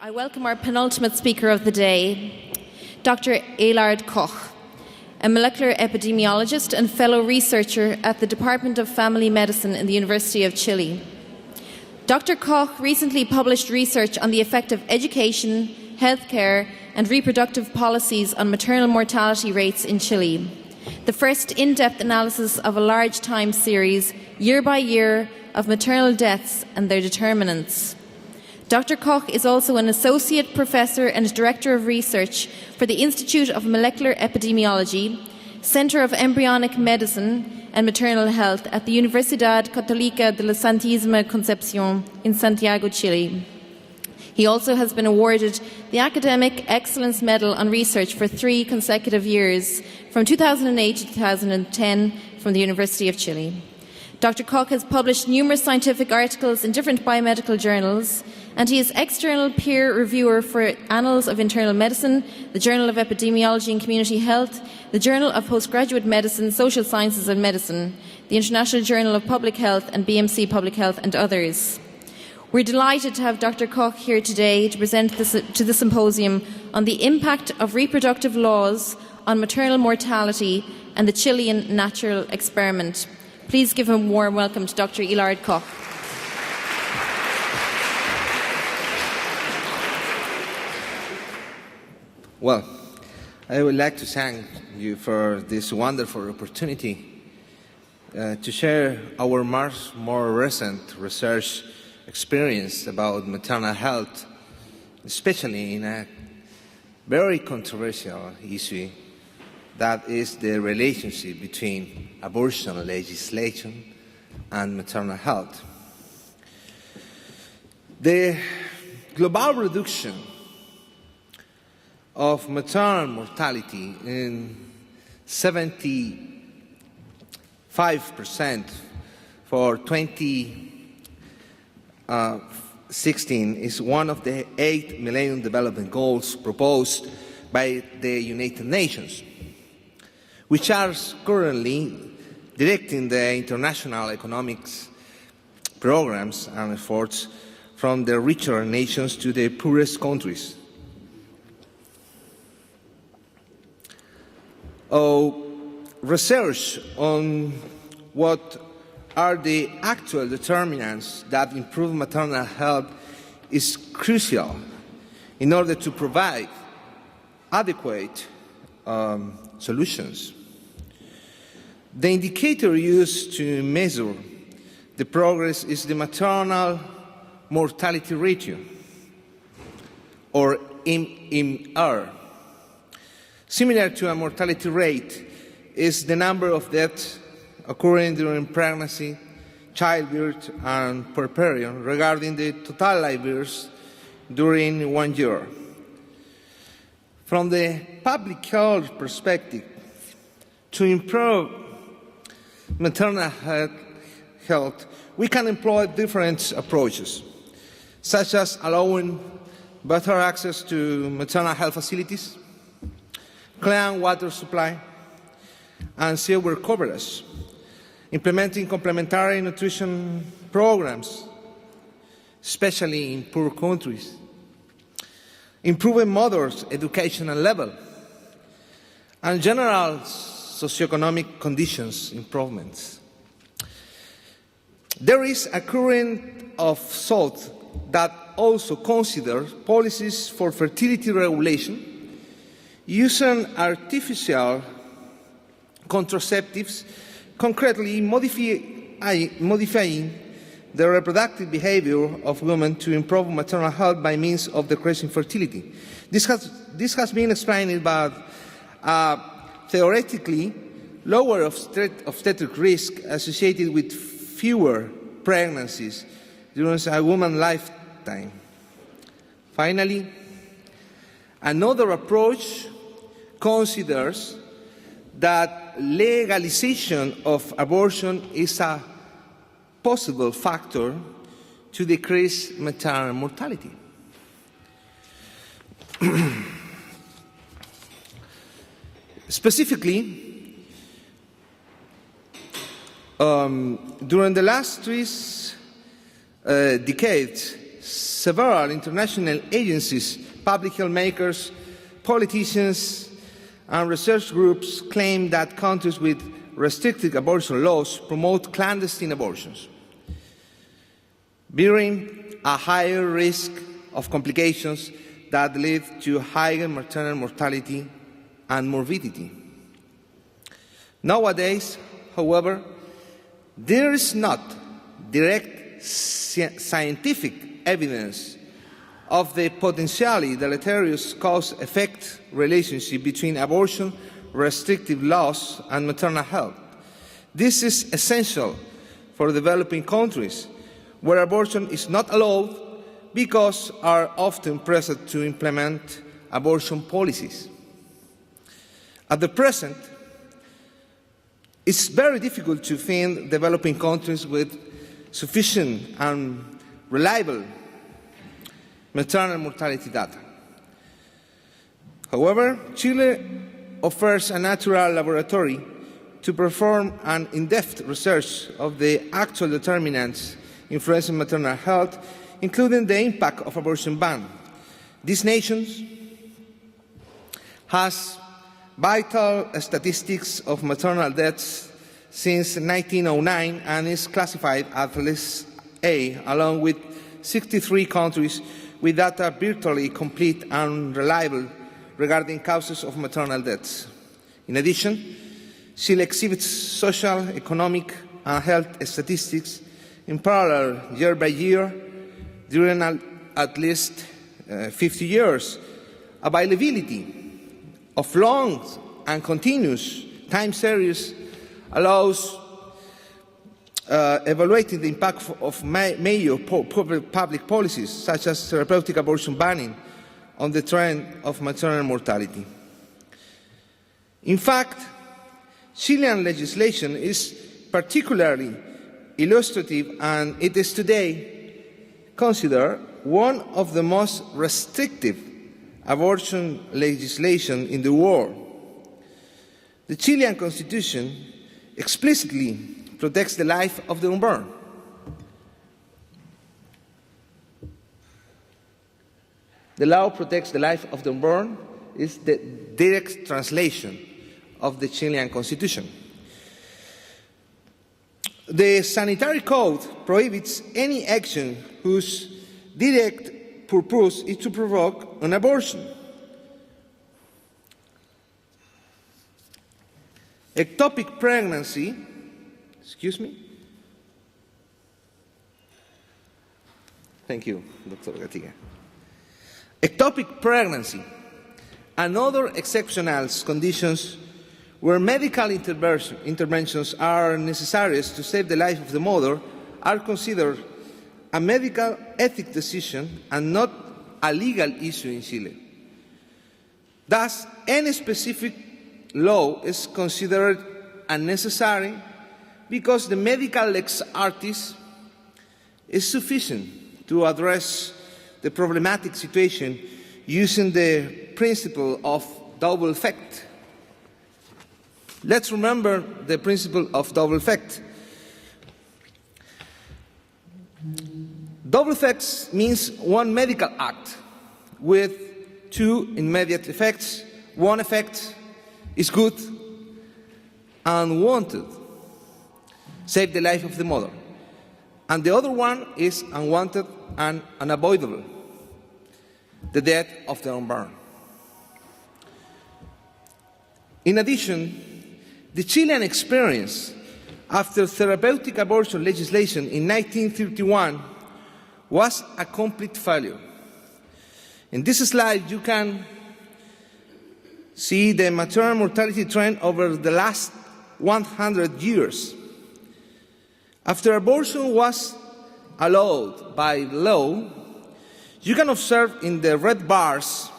I welcome our penultimate speaker of the day, Dr. Elard Koch, a molecular epidemiologist and fellow researcher at the Department of Family Medicine in the University of Chile. Dr. Koch recently published research on the effect of education, healthcare, and reproductive policies on maternal mortality rates in Chile, the first in-depth analysis of a large time series, year by year, of maternal deaths and their determinants. Dr. Koch is also an associate professor and director of research for the Institute of Molecular Epidemiology, Center of Embryonic Medicine and Maternal Health at the Universidad Católica de la Santísima Concepción in Santiago, Chile. He also has been awarded the Academic Excellence Medal on Research for 3 consecutive years, from 2008 to 2010, from the University of Chile. Dr. Koch has published numerous scientific articles in different biomedical journals, and he is external peer reviewer for Annals of Internal Medicine, the Journal of Epidemiology and Community Health, the Journal of Postgraduate Medicine, Social Sciences and Medicine, the International Journal of Public Health and M.Sc Public Health, and others. We're delighted to have Dr. Koch here today to present to the symposium on the impact of reproductive laws on maternal mortality and the Chilean natural experiment. Please give a warm welcome to Dr. Elard Koch. Well, I would like to thank you for this wonderful opportunity to share our more recent research experience about maternal health, especially in a very controversial issue that is the relationship between abortion legislation and maternal health. The global reduction of maternal mortality in 75% for 2016 is one of the 8 Millennium Development Goals proposed by the United Nations, which are currently directing the international economics programs and efforts from the richer nations to the poorest countries. Research on what are the actual determinants that improve maternal health is crucial in order to provide adequate solutions. The indicator used to measure the progress is the maternal mortality ratio, or MMR. Similar to a mortality rate is the number of deaths occurring during pregnancy, childbirth, and puerperium regarding the total live births during 1 year. From the public health perspective, to improve maternal health, we can employ different approaches, such as allowing better access to maternal health facilities, clean water supply, and sewer coverage, implementing complementary nutrition programs, especially in poor countries, improving mothers' educational level, and general socioeconomic conditions improvements. There is a current of thought that also considers policies for fertility regulation, using artificial contraceptives, concretely modifying the reproductive behavior of women to improve maternal health by means of decreasing fertility. This has been explained by theoretically lower obstetric risk associated with fewer pregnancies during a woman's lifetime. Finally, another approach considers that legalization of abortion is a possible factor to decrease maternal mortality. Specifically, during the last 3 decades, several international agencies, public health makers, politicians, and research groups claim that countries with restrictive abortion laws promote clandestine abortions, bearing a higher risk of complications that lead to higher maternal mortality and morbidity. Nowadays, however, there is not direct scientific evidence of the potentially deleterious cause-effect relationship between abortion restrictive laws and maternal health. This is essential for developing countries where abortion is not allowed because are often pressed to implement abortion policies. At the present, it's very difficult to find developing countries with sufficient and reliable maternal mortality data. However, Chile offers a natural laboratory to perform an in-depth research of the actual determinants influencing maternal health, including the impact of abortion ban. This nation has vital statistics of maternal deaths since 1909 and is classified as list A, along with 63 countries with data virtually complete and reliable regarding causes of maternal deaths. In addition, Chile exhibits social, economic, and health statistics in parallel year by year during at least 50 years. Availability of long and continuous time series allows evaluating the impact of major public policies, such as therapeutic abortion banning, on the trend of maternal mortality. In fact, Chilean legislation is particularly illustrative, and it is today considered one of the most restrictive abortion legislation in the world. The Chilean Constitution explicitly protects the life of the unborn. The law protects the life of the unborn is the direct translation of the Chilean Constitution. The sanitary code prohibits any action whose direct purpose is to provoke an abortion. Ectopic pregnancy, Thank you, Dr. Gatiga. Ectopic pregnancy and other exceptional conditions where medical interventions are necessary to save the life of the mother are considered a medical ethics decision and not a legal issue in Chile. Thus, any specific law is considered unnecessary because the medical lex artis is sufficient to address the problematic situation using the principle of double effect. Let's remember the principle of double effect. Double effects means one medical act with two immediate effects. One effect is good and wanted, save the life of the mother. And the other one is unwanted and unavoidable, the death of the unborn. In addition, the Chilean experience after therapeutic abortion legislation in 1931 was a complete failure. In this slide, you can see the maternal mortality trend over the last 100 years. After abortion was allowed by law, you can observe in the red bars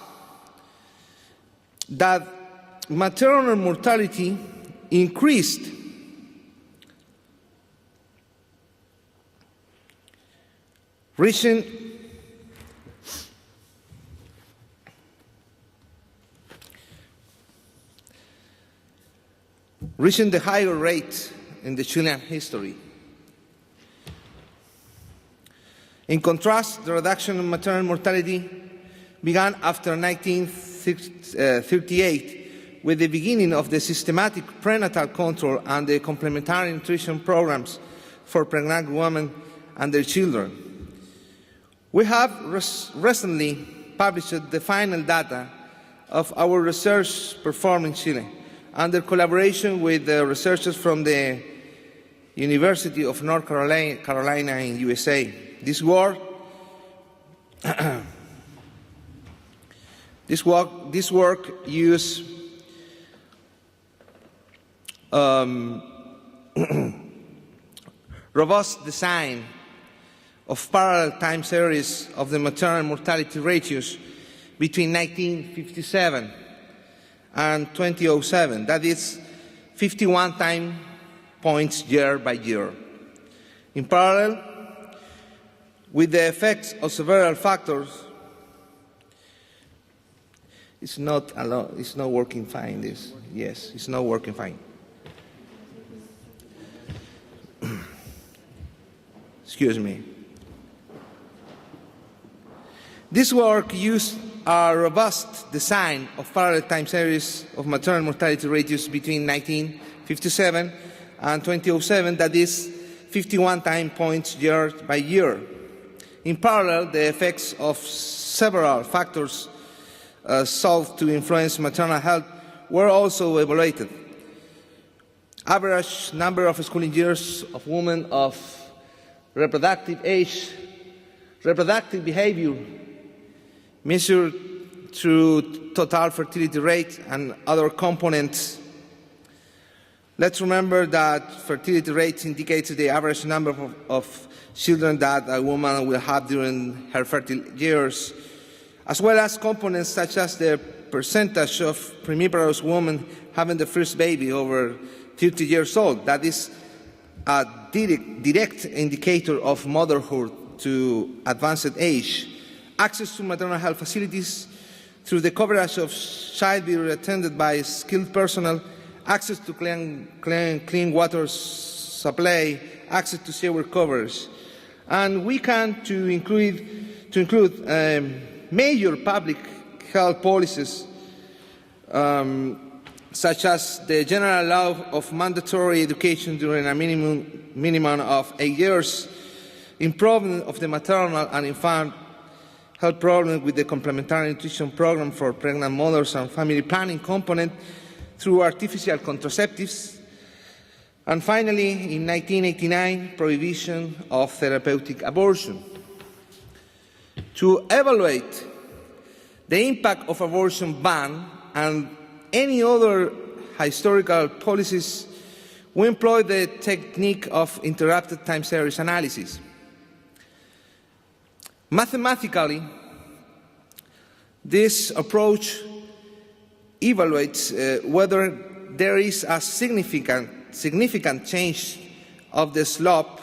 that maternal mortality increased reaching the higher rate in the Chilean history. In contrast, the reduction in maternal mortality began after 1938 with the beginning of the systematic prenatal control and the complementary nutrition programs for pregnant women and their children. We have recently published the final data of our research performed in Chile under collaboration with the researchers from the University of North Carolina in USA. This work used robust design of parallel time series of the maternal mortality ratios between 1957 and 2007, that is 51 time points year by year. In parallel, with the effects of several factors, it's not working fine, this. Yes, it's not working fine. Excuse me. This work used a robust design of parallel time series of maternal mortality ratios between 1957 and 2007, that is 51 time points year by year. In parallel, the effects of several factors sought to influence maternal health were also evaluated. Average number of schooling years of women of reproductive age, reproductive behavior measured through total fertility rate and other components. Let's remember that fertility rate indicates the average number of children that a woman will have during her fertile years, as well as components such as the percentage of premiparous women having the first baby over 30 years old. That is a direct indicator of motherhood to advanced age. Access to maternal health facilities through the coverage of childbirth attended by skilled personnel, access to clean water supply, access to shower covers. And we can to include major public health policies such as the general law of mandatory education during a minimum of 8 years, improvement of the maternal and infant health problem with the complementary nutrition program for pregnant mothers and family planning component through artificial contraceptives, and finally, in 1989, prohibition of therapeutic abortion. To evaluate the impact of abortion ban and any other historical policies, we employ the technique of interrupted time series analysis. Mathematically, this approach evaluates whether there is a significant change of the slope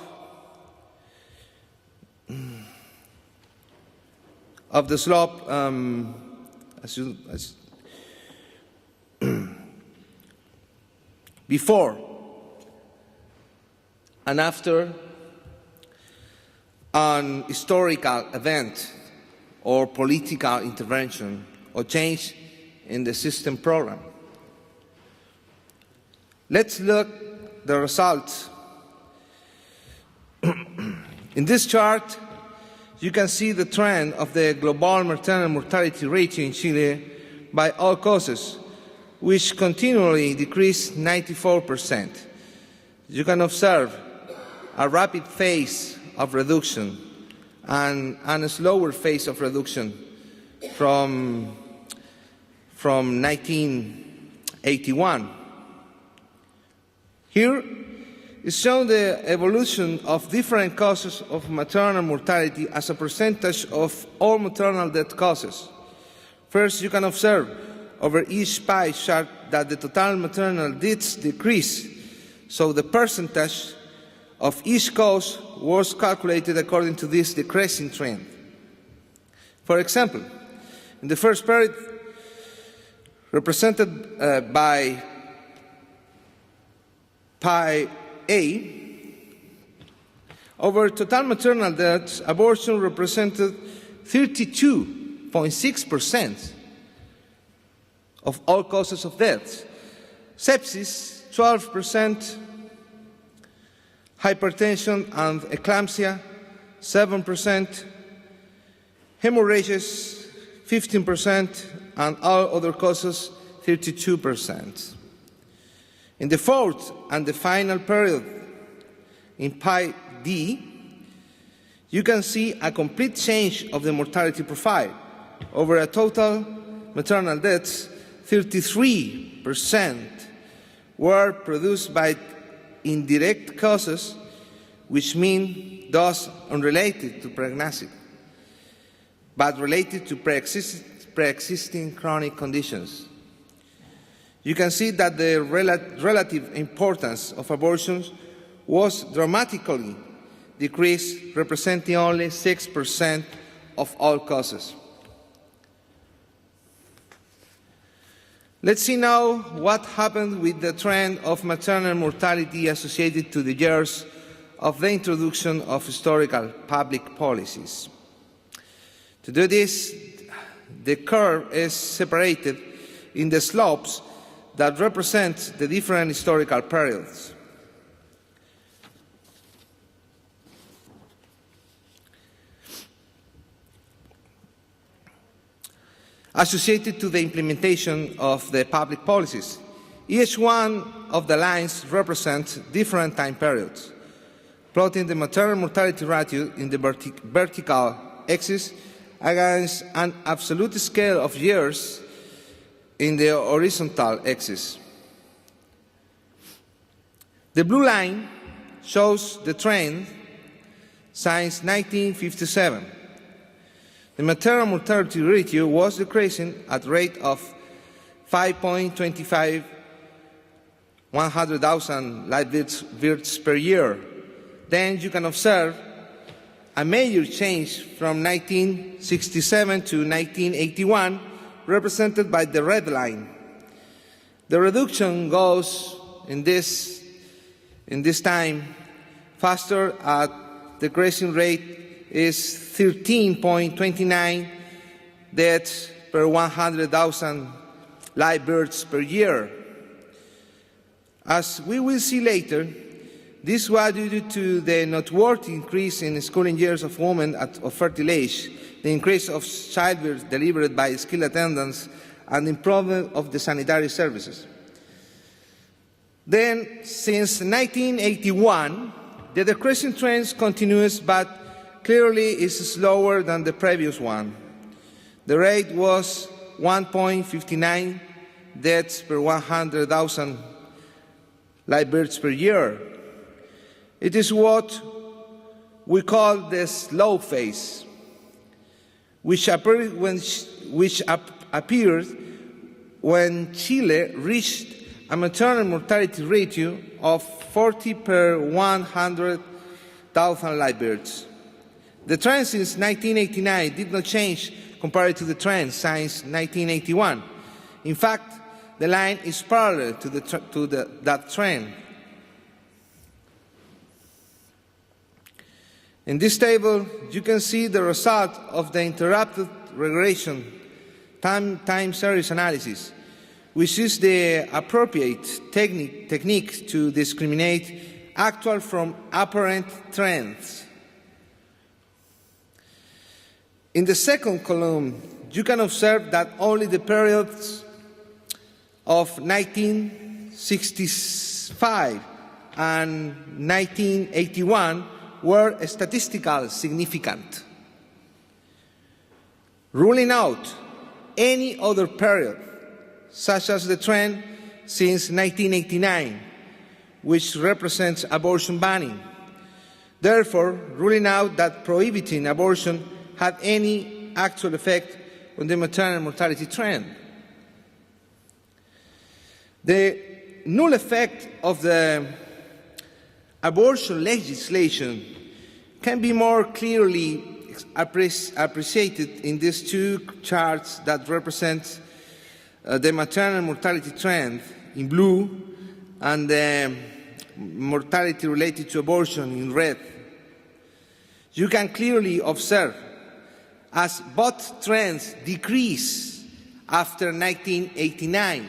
before and after an historical event or political intervention or change in the system program. Let's look at the results. In this chart, you can see the trend of the global maternal mortality ratio in Chile by all causes, which continually decreased 94%. You can observe a rapid phase of reduction and a slower phase of reduction from 1981. Here is shown the evolution of different causes of maternal mortality as a percentage of all maternal death causes. First, you can observe over each pie chart that the total maternal deaths decrease, so the percentage of each cause was calculated according to this decreasing trend. For example, in the first period, represented by pi A, Over total maternal deaths, abortion represented 32.6% of all causes of death. Sepsis, 12%, hypertension and eclampsia, 7%, hemorrhages, 15%, and all other causes, 32%. In the fourth and the final period, in Pi D, you can see a complete change of the mortality profile. Over a total maternal deaths, 33% were produced by indirect causes, which mean those unrelated to pregnancy, but related to pre-existing chronic conditions. You can see that the relative importance of abortions was dramatically decreased, representing only 6% of all causes. Let's see now what happened with the trend of maternal mortality associated to the years of the introduction of historical public policies. To do this, the curve is separated in the slopes that represent the different historical periods. Associated to the implementation of the public policies. Each one of the lines represents different time periods. Plotting the maternal mortality ratio in the vertical axis against an absolute scale of years in the horizontal axis. The blue line shows the trend since 1957. The maternal mortality ratio was decreasing at a rate of 5.25 100,000 live births per year. Then you can observe a major change from 1967 to 1981, represented by the red line. The reduction goes in this time faster at the decreasing rate is 13.29 deaths per 100,000 live births per year. As we will see later, this was due to the noteworthy increase in schooling years of women of fertile age, the increase of childbirth delivered by skilled attendants, and the improvement of the sanitary services. Then, since 1981, the decreasing trend continues, but clearly is slower than the previous one. The rate was 1.59 deaths per 100,000 live births per year. It is what we call the slow phase, which appeared when Chile reached a maternal mortality ratio of 40 per 100,000 live births. The trend since 1989 did not change compared to the trend since 1981. In fact, the line is parallel to that trend. In this table, you can see the result of the interrupted regression time series analysis, which is the appropriate technique to discriminate actual from apparent trends. In the second column, you can observe that only the periods of 1965 and 1981 were statistically significant. Ruling out any other period, such as the trend since 1989, which represents abortion banning. Therefore, ruling out that prohibiting abortion had any actual effect on the maternal mortality trend. The null effect of the abortion legislation can be more clearly appreciated in these two charts that represent the maternal mortality trend in blue and the mortality related to abortion in red. you can clearly observe as both trends decrease after 1989.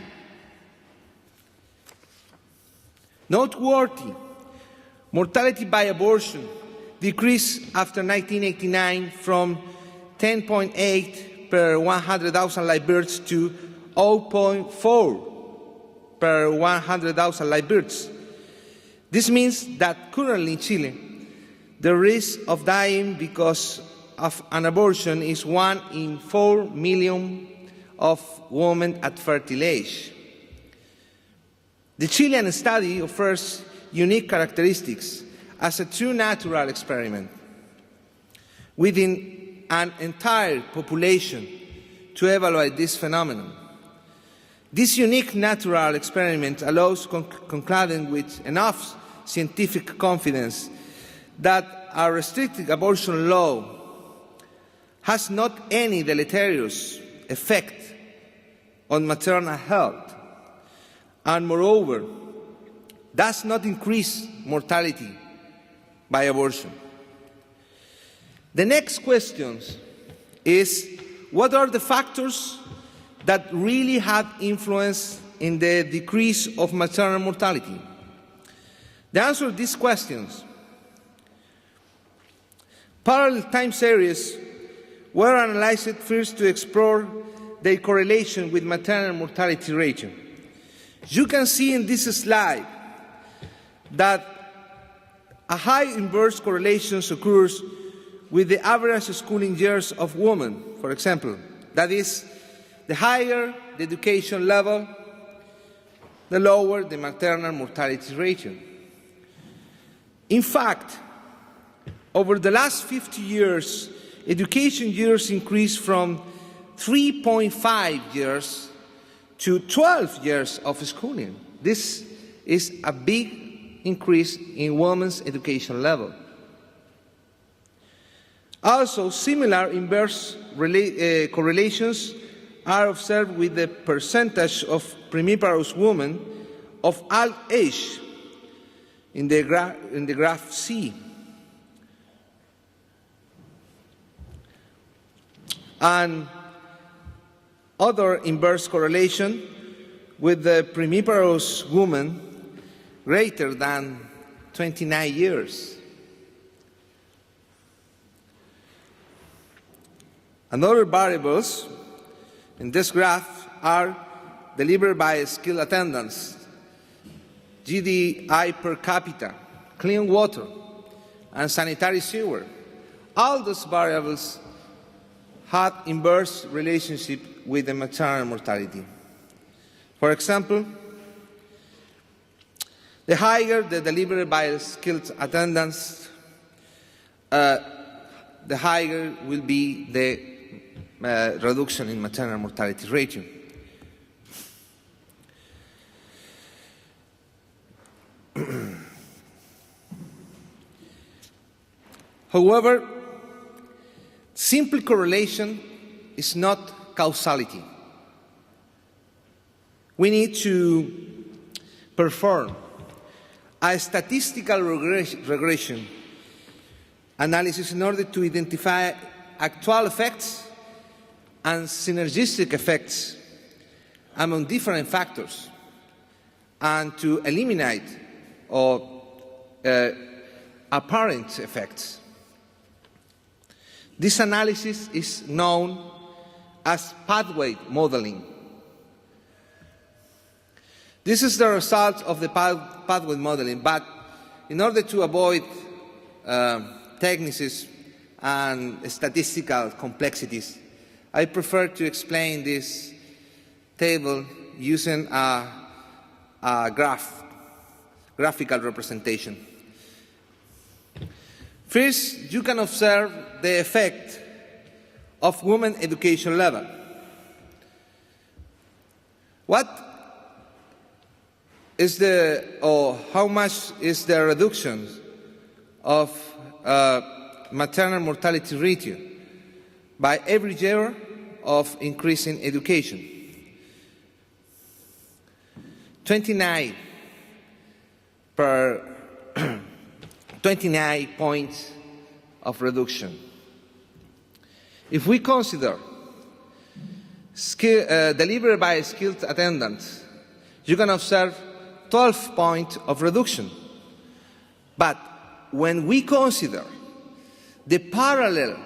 Noteworthy, mortality by abortion decreased after 1989 from 10.8 per 100,000 live births to 0.4 per 100,000 live births. This means that currently in Chile, the risk of dying because of an abortion is 1 in 4 million of women at fertile age. The Chilean study offers unique characteristics as a true natural experiment within an entire population to evaluate this phenomenon. This unique natural experiment allows concluding with enough scientific confidence that a restricted abortion law has not any deleterious effect on maternal health, and moreover, does not increase mortality by abortion. The next question is, what are the factors that really have influence in the decrease of maternal mortality? The answer to these questions: parallel time series were analyzed first to explore their correlation with maternal mortality rate. You can see in this slide that a high inverse correlation occurs with the average schooling years of women, for example. That is, the higher the education level, the lower the maternal mortality rate. In fact, over the last 50 years, education years increased from 3.5 years to 12 years of schooling. This is a big increase in women's education level. Also, similar inverse correlations are observed with the percentage of premiparous women of all age in the graph C. And other inverse correlation with the premiparous woman greater than 29 years. Another variables in this graph are delivered by skilled attendance, GDI per capita, clean water, and sanitary sewer. All those variables had inverse relationship with the maternal mortality. For example, the higher the delivery by skilled attendance, the higher will be the reduction in maternal mortality rate. However, simple correlation is not causality. We need to perform a statistical regression analysis in order to identify actual effects and synergistic effects among different factors and to eliminate apparent effects. This analysis is known as pathway modeling. This is the result of the pathway modeling, but in order to avoid techniques and statistical complexities, I prefer to explain this table using a graphical representation. First, you can observe the effect of women education level. What is how much is the reduction of maternal mortality rate by every year of increasing education? 29 per 29 points of reduction. If we consider delivery by skilled attendants, you can observe 12 points of reduction. But when we consider the parallel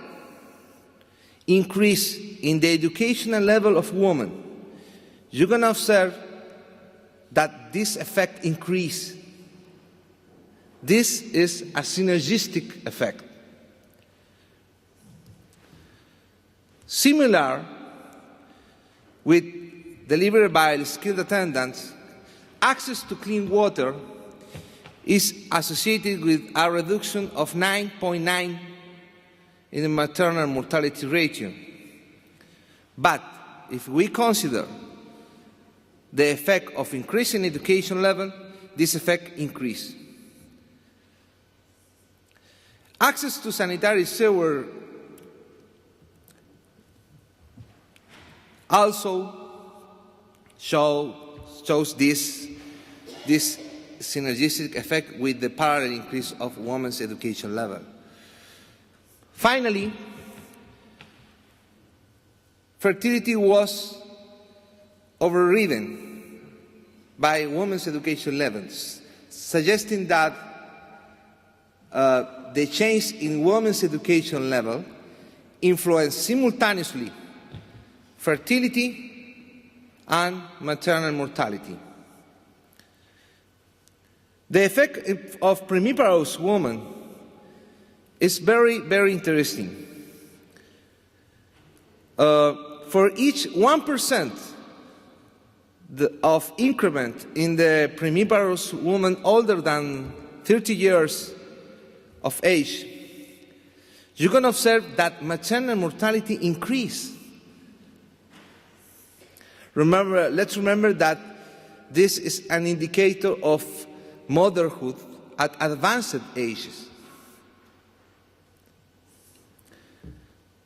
increase in the educational level of women, you can observe that this effect increase. This is a synergistic effect. Similar with delivery by skilled attendants, access to clean water is associated with a reduction of 9.9 in the maternal mortality ratio. But if we consider the effect of increasing education level, this effect increases. Access to sanitary sewer also shows this synergistic effect with the parallel increase of women's education level. Finally, fertility was overridden by women's education levels, suggesting that the change in women's education level influenced simultaneously fertility and maternal mortality. The effect of premiparous women is very, very interesting. For each 1% of increment in the premiparous woman older than 30 years of age, you can observe that maternal mortality increase. Let's remember that this is an indicator of motherhood at advanced ages.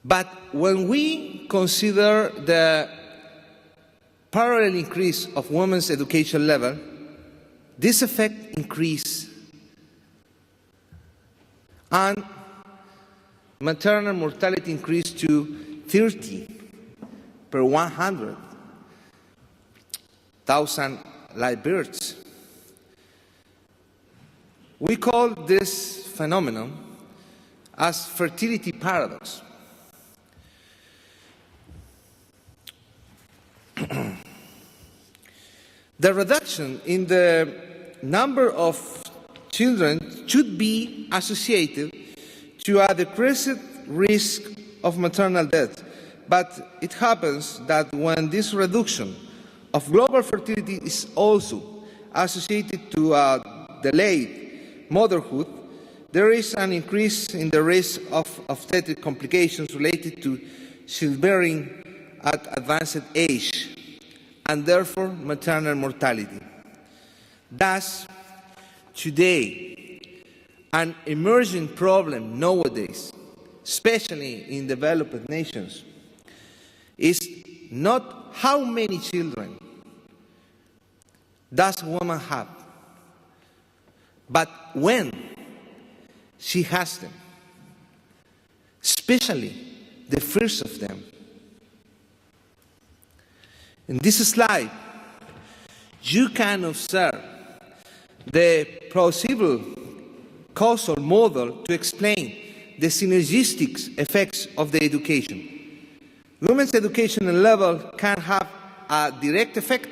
But when we consider the parallel increase of women's education level, this effect increases, and maternal mortality increased to 30 per 100,000 live births. We call this phenomenon as fertility paradox. The reduction in the number of children should be associated to a decreased risk of maternal death, but it happens that when this reduction of global fertility is also associated to delayed motherhood, there is an increase in the risk of obstetric complications related to childbearing at advanced age, and therefore maternal mortality. Thus, today, an emerging problem nowadays, especially in developed nations, is not how many children does a woman have, but when she has them, especially the first of them. In this slide, you can observe the plausible causal model to explain the synergistic effects of the education. Women's educational level can have a direct effect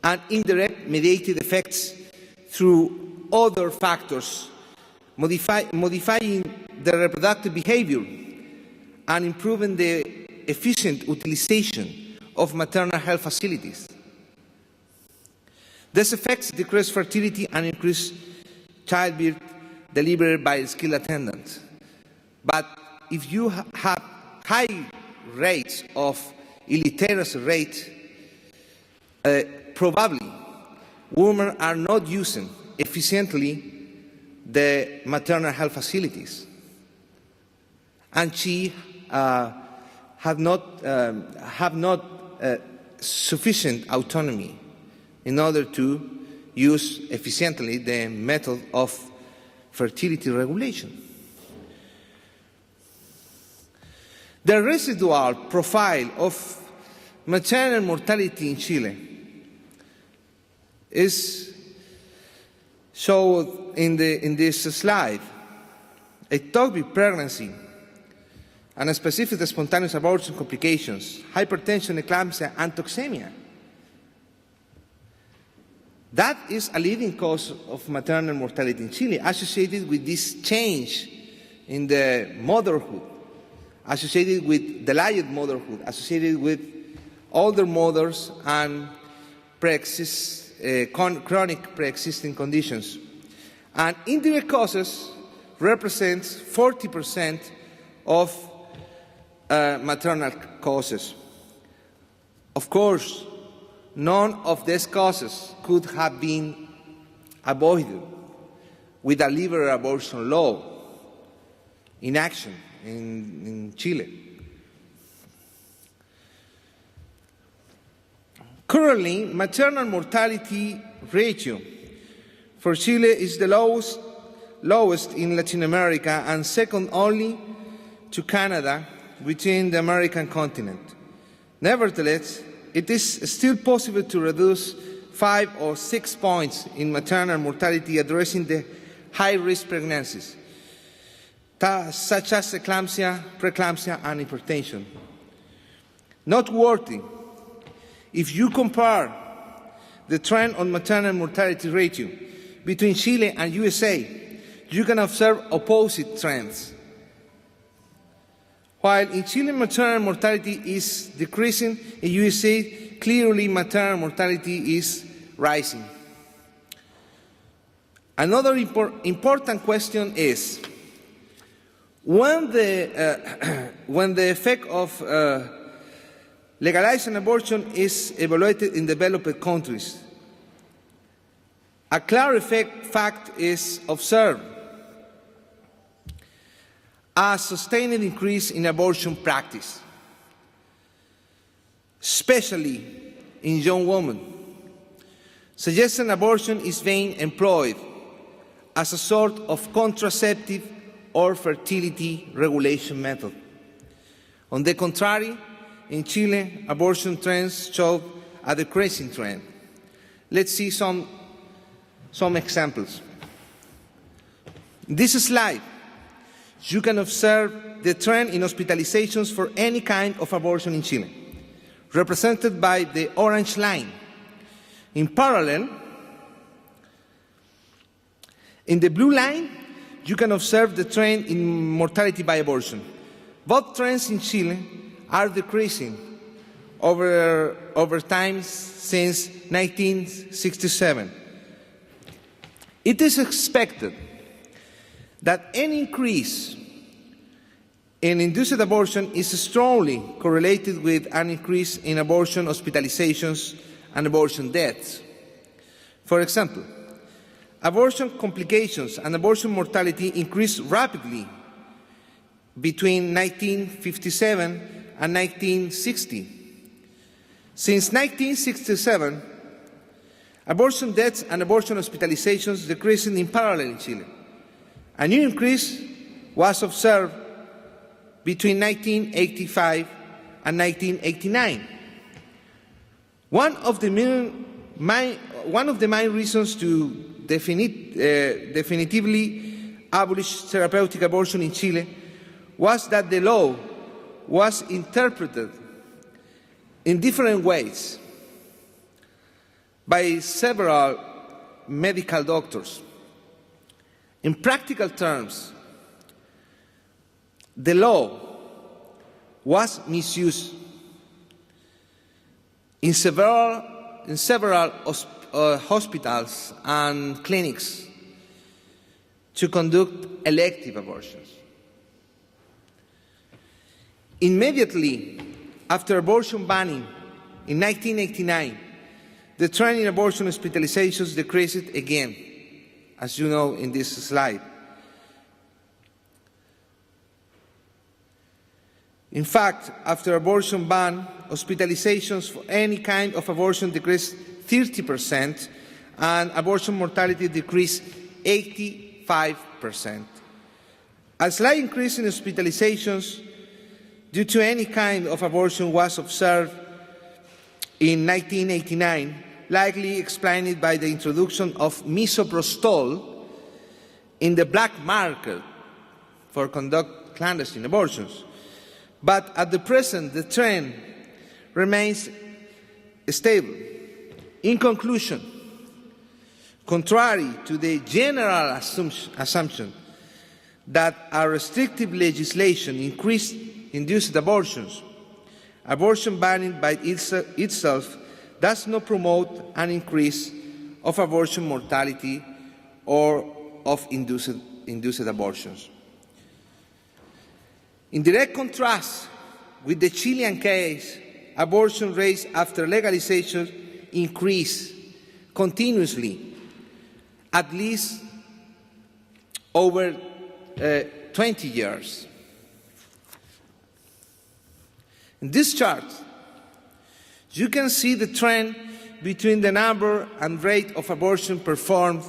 and indirect mediated effects through other factors, modifying the reproductive behavior and improving the efficient utilization of maternal health facilities. These effects decrease fertility and increase childbirth delivered by skilled attendants. But if you have high rates of illiteracy rate, probably women are not using efficiently the maternal health facilities, and she have not sufficient autonomy in order to use efficiently the method of fertility regulation. The residual profile of maternal mortality in Chile is shown in this slide. Ectopic pregnancy and specific spontaneous abortion complications, hypertension, eclampsia, and toxemia. That is a leading cause of maternal mortality in Chile, associated with this change in the motherhood, associated with delayed motherhood, associated with older mothers and chronic pre-existing conditions. And indirect causes represents 40% of maternal causes. Of course, none of these causes could have been avoided with a liberal abortion law in action in Chile. Currently, maternal mortality ratio for Chile is the lowest in Latin America and second only to Canada within the American continent. Nevertheless, it is still possible to reduce 5 or 6 points in maternal mortality addressing the high-risk pregnancies, such as eclampsia, preeclampsia, and hypertension. Noteworthy, if you compare the trend on maternal mortality ratio between Chile and USA, you can observe opposite trends. While in Chile maternal mortality is decreasing, in USA clearly maternal mortality is rising. Another important question is, when the effect of legalizing abortion is evaluated in developed countries, a clear fact is observed: a sustained increase in abortion practice, especially in young women, suggesting abortion is being employed as a sort of contraceptive or fertility regulation method. On the contrary, in Chile, abortion trends show a decreasing trend. Let's see some examples. In this slide, you can observe the trend in hospitalizations for any kind of abortion in Chile, represented by the orange line. In parallel, in the blue line, you can observe the trend in mortality by abortion. Both trends in Chile are decreasing over time since 1967. It is expected that any increase in induced abortion is strongly correlated with an increase in abortion hospitalizations and abortion deaths. For example, abortion complications and abortion mortality increased rapidly between 1957 and 1960. Since 1967, abortion deaths and abortion hospitalizations decreased in parallel in Chile. A new increase was observed between 1985 and 1989. One of the main reasons to definitively abolish therapeutic abortion in Chile was that the law was interpreted in different ways by several medical doctors. In practical terms, the law was misused in several hospitals and clinics to conduct elective abortions. Immediately after abortion banning in 1989, the trend in abortion hospitalizations decreased again, as you know in this slide. In fact, after abortion ban, hospitalizations for any kind of abortion decreased 30% and abortion mortality decreased 85%. A slight increase in hospitalizations due to any kind of abortion was observed in 1989, likely explained by the introduction of misoprostol in the black market for conduct clandestine abortions. But at the present, the trend remains stable. In conclusion, contrary to the general assumption that a restrictive legislation increased induced abortions, abortion banning by itself does not promote an increase of abortion mortality or of induced abortions. In direct contrast with the Chilean case, abortion rates after legalization increase continuously, at least over 20 years. In this chart, you can see the trend between the number and rate of abortion performed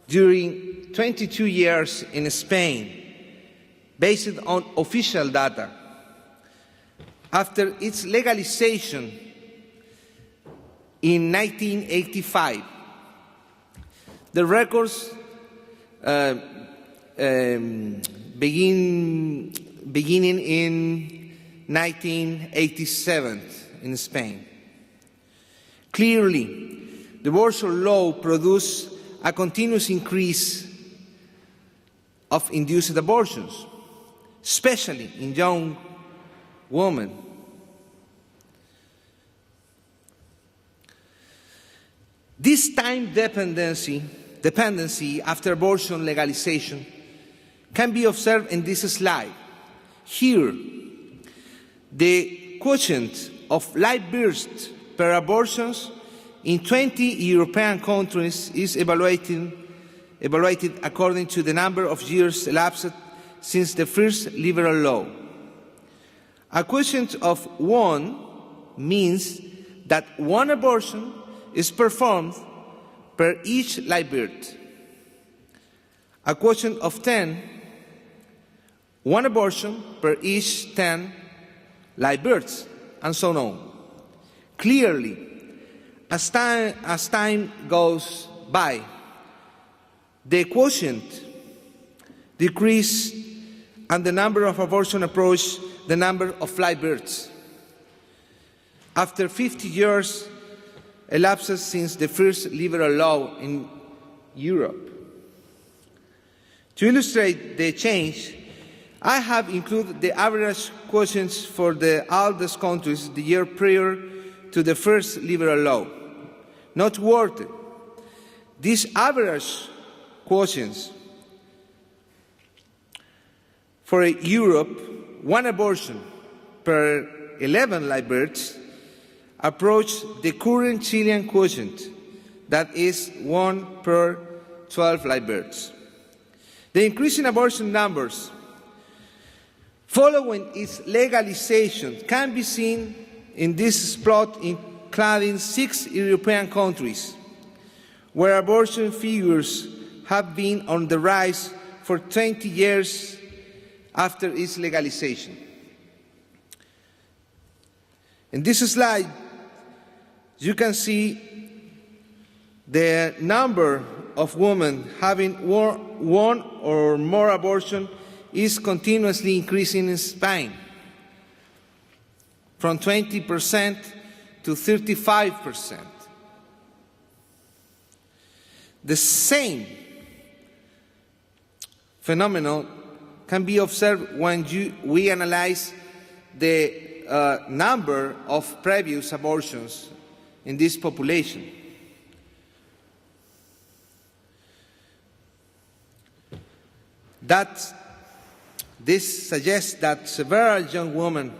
during 22 years in Spain, based on official data. After its legalization in 1985, the records beginning in 1987 in Spain. Clearly, the abortion law produced a continuous increase of induced abortions, especially in young women. This time dependency after abortion legalization can be observed in this slide. Here, the quotient of live births per abortions in 20 European countries is evaluated according to the number of years elapsed since the first liberal law. A quotient of 1 means that 1 abortion is performed per each live birth. A quotient of 10, 1 abortion per each 10 live births, and so on. Clearly, as time goes by, the quotient decreases and the number of abortions approach the number of live births. After 50 years elapsed since the first liberal law in Europe. To illustrate the change, I have included the average quotients for the oldest countries the year prior to the first liberal law. Noteworthy, these average quotients for Europe, 1 abortion per 11 live births, approach the current Chilean quotient, that is 1 per 12 live births. The increase in abortion numbers following its legalization can be seen in this plot including 6 European countries, where abortion figures have been on the rise for 20 years after its legalization. In this slide, you can see the number of women having 1 or more abortion is continuously increasing in Spain, from 20% to 35%. The same phenomenon can be observed when we analyze the number of previous abortions in this population. This suggests that several young women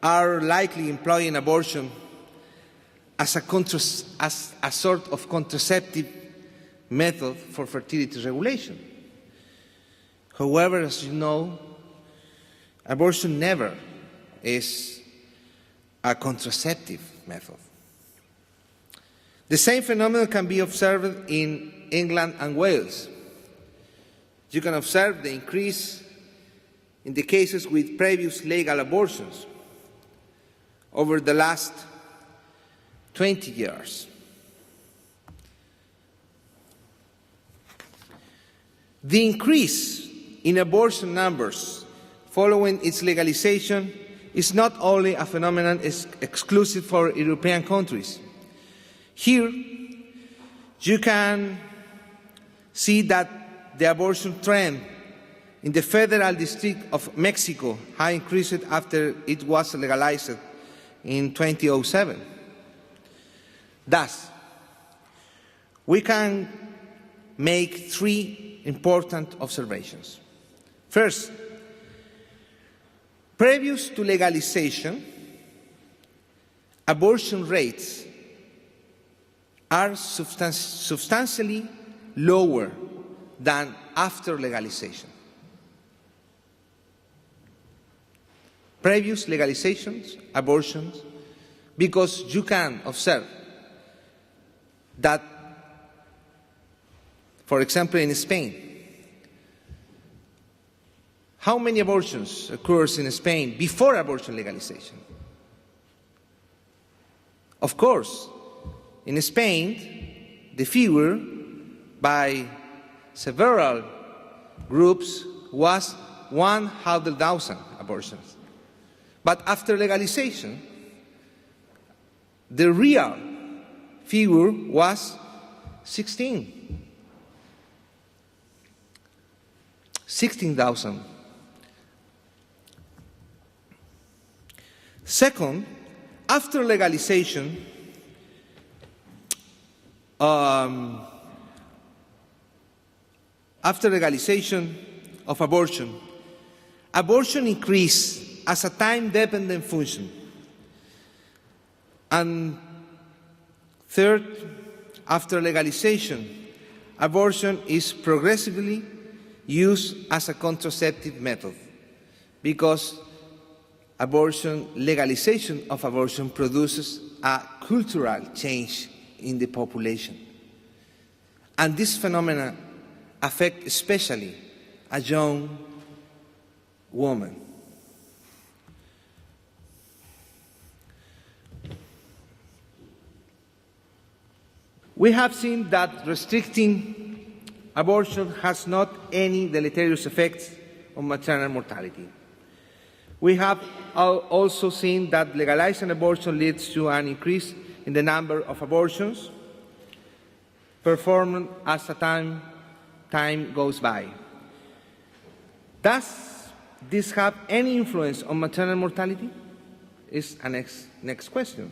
are likely employing abortion as a sort of contraceptive method for fertility regulation. However, as you know, abortion never is a contraceptive method. The same phenomenon can be observed in England and Wales. You can observe the increase in the cases with previous legal abortions over the last 20 years. The increase in abortion numbers following its legalization is not only a phenomenon exclusive for European countries. Here, you can see that the abortion trend in the Federal District of Mexico has increased after it was legalized in 2007. Thus, we can make three important observations. First, previous to legalization, abortion rates are substantially lower than after legalization. Previous legalizations, abortions, because you can observe that, for example, in Spain, how many abortions occurs in Spain before abortion legalization? Of course, in Spain, the figure by several groups was 100,000 abortions. But after legalization, the real figure was 16,000. Second, after legalization, of abortion, abortion increased as a time-dependent function. And third, after legalization, abortion is progressively used as a contraceptive method because legalization of abortion produces a cultural change in the population. And this phenomena affects especially a young woman. We have seen that restricting abortion has not any deleterious effects on maternal mortality. We have also seen that legalizing abortion leads to an increase in the number of abortions performed as time goes by. Does this have any influence on maternal mortality? Is a next question.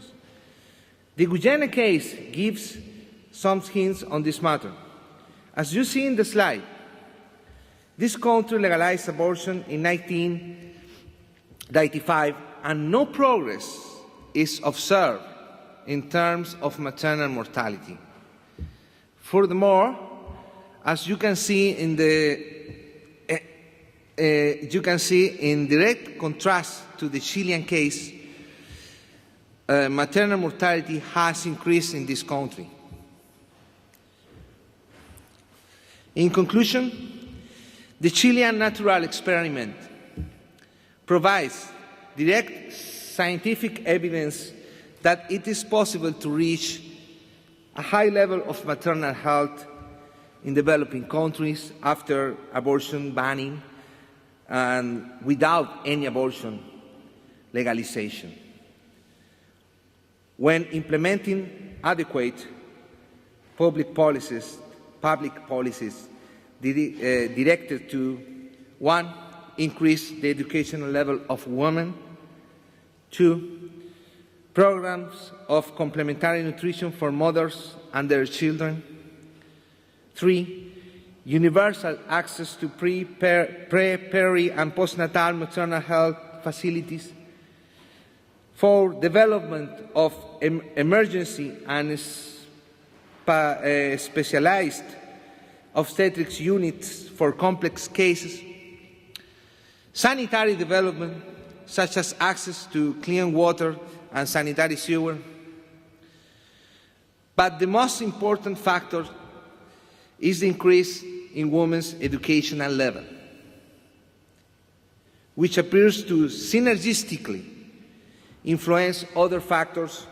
The Guyana case gives some hints on this matter. As you see in the slide, this country legalized abortion in 1995, and no progress is observed in terms of maternal mortality. Furthermore, as you can see in direct contrast to the Chilean case, maternal mortality has increased in this country. In conclusion, the Chilean natural experiment provides direct scientific evidence that it is possible to reach a high level of maternal health in developing countries after abortion banning and without any abortion legalization. When implementing adequate public policies directed to, 1, increase the educational level of women, 2, programs of complementary nutrition for mothers and their children, 3, universal access to peri, and postnatal maternal health facilities, 4, development of emergency and specialized obstetrics units for complex cases, sanitary development, such as access to clean water and sanitary sewer. But the most important factor is the increase in women's educational level. which appears to synergistically influence other factors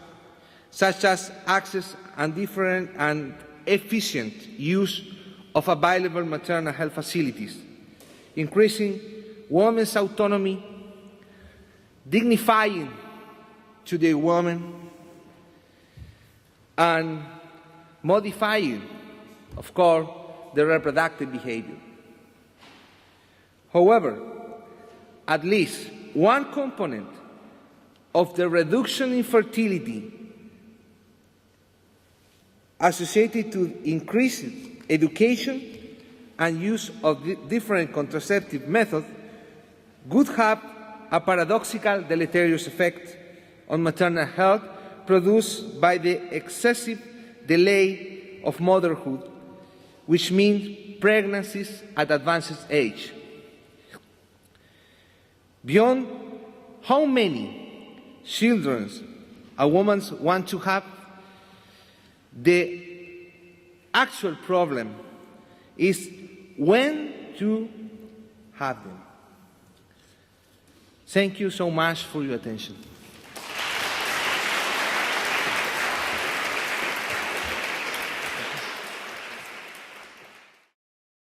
such as access and different and efficient use of available maternal health facilities, increasing women's autonomy, dignifying to the woman, and modifying, of course, the reproductive behavior. However, at least one component of the reduction in fertility associated to increased education and use of different contraceptive methods would have a paradoxical deleterious effect on maternal health produced by the excessive delay of motherhood, which means pregnancies at advanced age. Beyond how many children a woman wants to have, the actual problem is when to have them. Thank you so much for your attention.